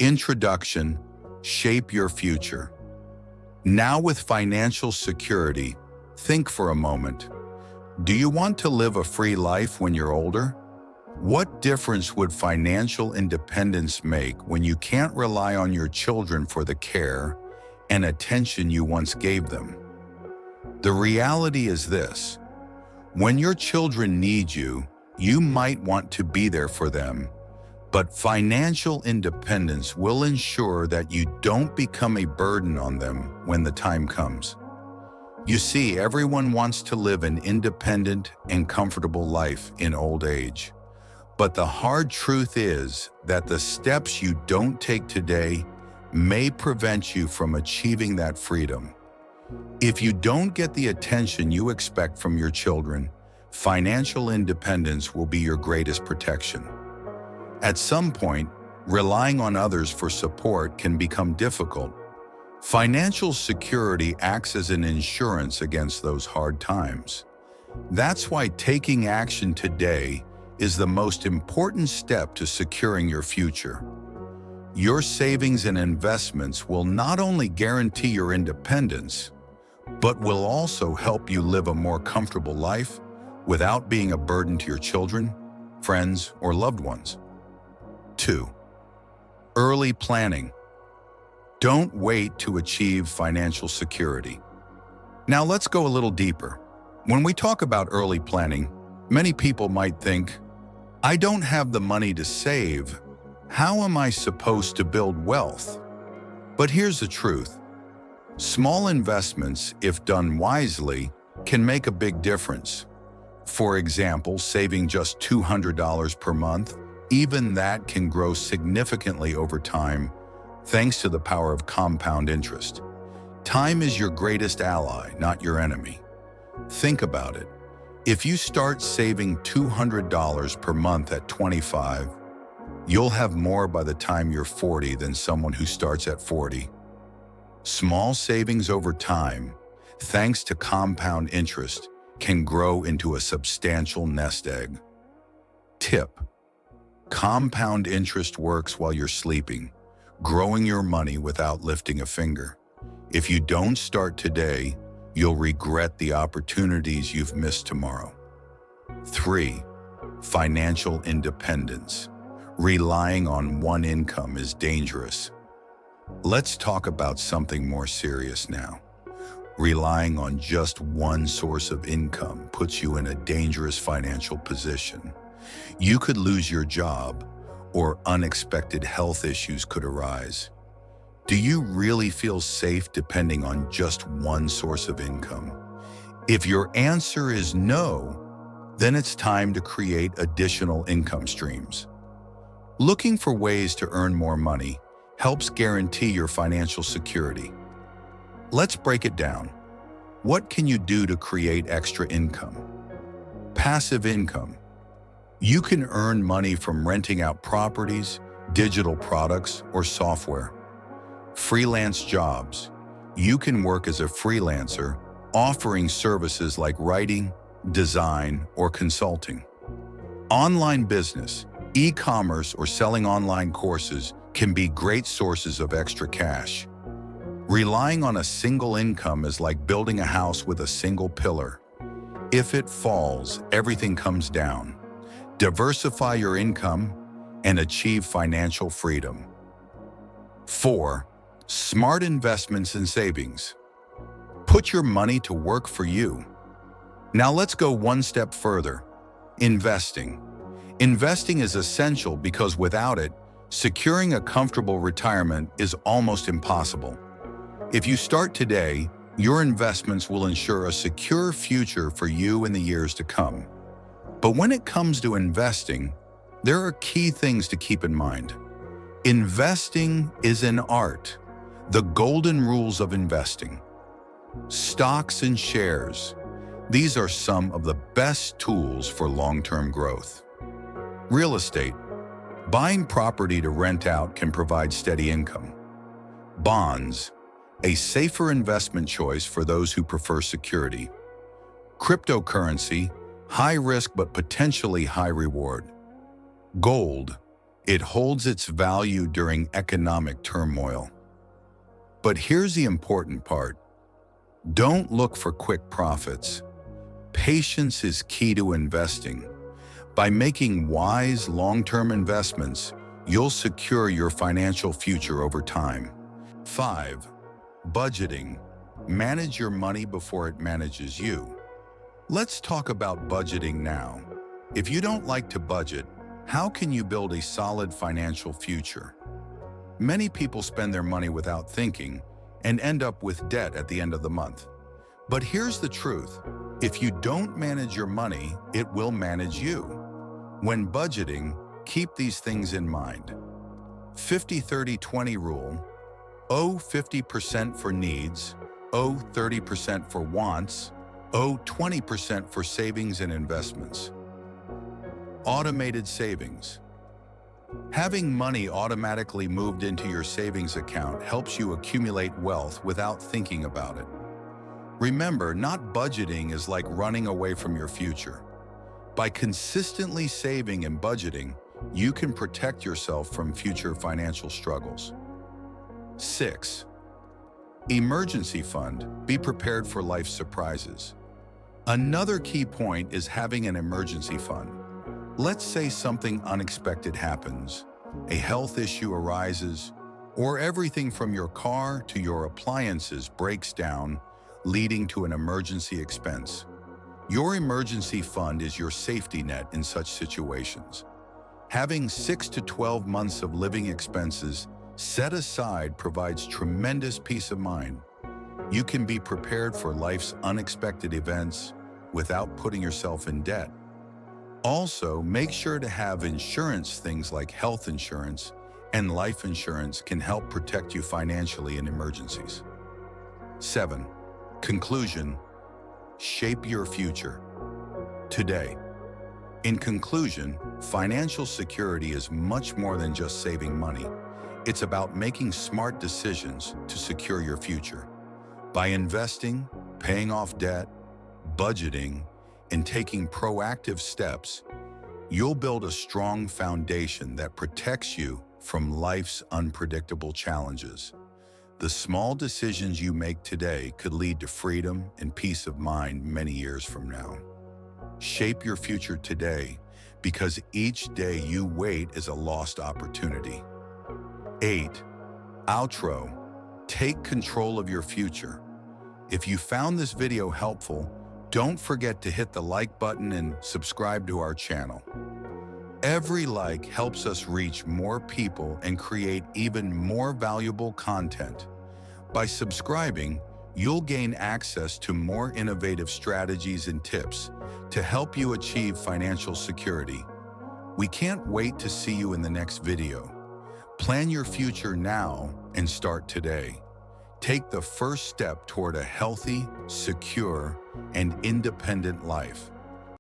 Introduction: Shape your future. Now with financial security, think for a moment. Do you want to live a free life when you're older? What difference would financial independence make when you can't rely on your children for the care and attention you once gave them? The reality is this: when your children need you, you might want to be there for them, but financial independence will ensure that you don't become a burden on them when the time comes. You see, everyone wants to live an independent and comfortable life in old age. But the hard truth is that the steps you don't take today may prevent you from achieving that freedom. If you don't get the attention you expect from your children, financial independence will be your greatest protection. At some point, relying on others for support can become difficult. Financial security acts as an insurance against those hard times. That's why taking action today is the most important step to securing your future. Your savings and investments will not only guarantee your independence, but will also help you live a more comfortable life without being a burden to your children, friends, or loved ones. 2. Early planning. Don't wait to achieve financial security. Now let's go a little deeper. When we talk about early planning, many people might think, I don't have the money to save. How am I supposed to build wealth? But here's the truth. Small investments, if done wisely, can make a big difference. For example, saving just $200 per month, even that can grow significantly over time, thanks to the power of compound interest. Time is your greatest ally, not your enemy. Think about it. If you start saving $200 per month at 25, you'll have more by the time you're 40 than someone who starts at 40. Small savings over time, thanks to compound interest, can grow into a substantial nest egg. Tip: compound interest works while you're sleeping, growing your money without lifting a finger. If you don't start today, you'll regret the opportunities you've missed tomorrow. 3. Financial independence. Relying on one income is dangerous. Let's talk about something more serious now. Relying on just one source of income puts you in a dangerous financial position. You could lose your job, or unexpected health issues could arise. Do you really feel safe depending on just one source of income? If your answer is no, then it's time to create additional income streams. Looking for ways to earn more money helps guarantee your financial security. Let's break it down. What can you do to create extra income? Passive income. You can earn money from renting out properties, digital products, or software. Freelance jobs. You can work as a freelancer, offering services like writing, design, or consulting. Online business. E-commerce or selling online courses can be great sources of extra cash. Relying on a single income is like building a house with a single pillar. If it falls, everything comes down. Diversify your income and achieve financial freedom. 4. Smart investments and savings. Put your money to work for you. Now let's go one step further. Investing. Investing is essential because without it, securing a comfortable retirement is almost impossible. If you start today, your investments will ensure a secure future for you in the years to come. But when it comes to investing, there are key things to keep in mind. Investing is an art. The golden rules of investing. Stocks and shares. These are some of the best tools for long-term growth. Real estate. Buying property to rent out can provide steady income. Bonds. A safer investment choice for those who prefer security. Cryptocurrency. High risk but potentially high reward. Gold. It holds its value during economic turmoil. But here's the important part. Don't look for quick profits. Patience is key to investing. By making wise, long-term investments, you'll secure your financial future over time. 5. Budgeting. Manage your money before it manages you. Let's talk about budgeting now. If you don't like to budget, how can you build a solid financial future? Many people spend their money without thinking and end up with debt at the end of the month. But here's the truth. If you don't manage your money, it will manage you. When budgeting, keep these things in mind. 50-30-20 rule. Owe 50% for needs, owe 30% for wants, owe 20% for savings and investments. Automated savings. Having money automatically moved into your savings account helps you accumulate wealth without thinking about it. Remember, not budgeting is like running away from your future. By consistently saving and budgeting, you can protect yourself from future financial struggles. 6. Emergency fund. Be prepared for life's surprises. Another key point is having an emergency fund. Let's say something unexpected happens, a health issue arises, or everything from your car to your appliances breaks down, leading to an emergency expense. Your emergency fund is your safety net in such situations. Having 6 to 12 months of living expenses set aside provides tremendous peace of mind. You can be prepared for life's unexpected events without putting yourself in debt. Also, make sure to have insurance. Things like health insurance and life insurance can help protect you financially in emergencies. 7. Conclusion. Shape your future today. In conclusion, financial security is much more than just saving money. It's about making smart decisions to secure your future. By investing, paying off debt, budgeting, and taking proactive steps, you'll build a strong foundation that protects you from life's unpredictable challenges. The small decisions you make today could lead to freedom and peace of mind many years from now. Shape your future today, because each day you wait is a lost opportunity. 8. Outro. Take control of your future. If you found this video helpful, don't forget to hit the like button and subscribe to our channel. Every like helps us reach more people and create even more valuable content. By subscribing, you'll gain access to more innovative strategies and tips to help you achieve financial security. We can't wait to see you in the next video. Plan your future now and start today. Take the first step toward a healthy, secure, and independent life.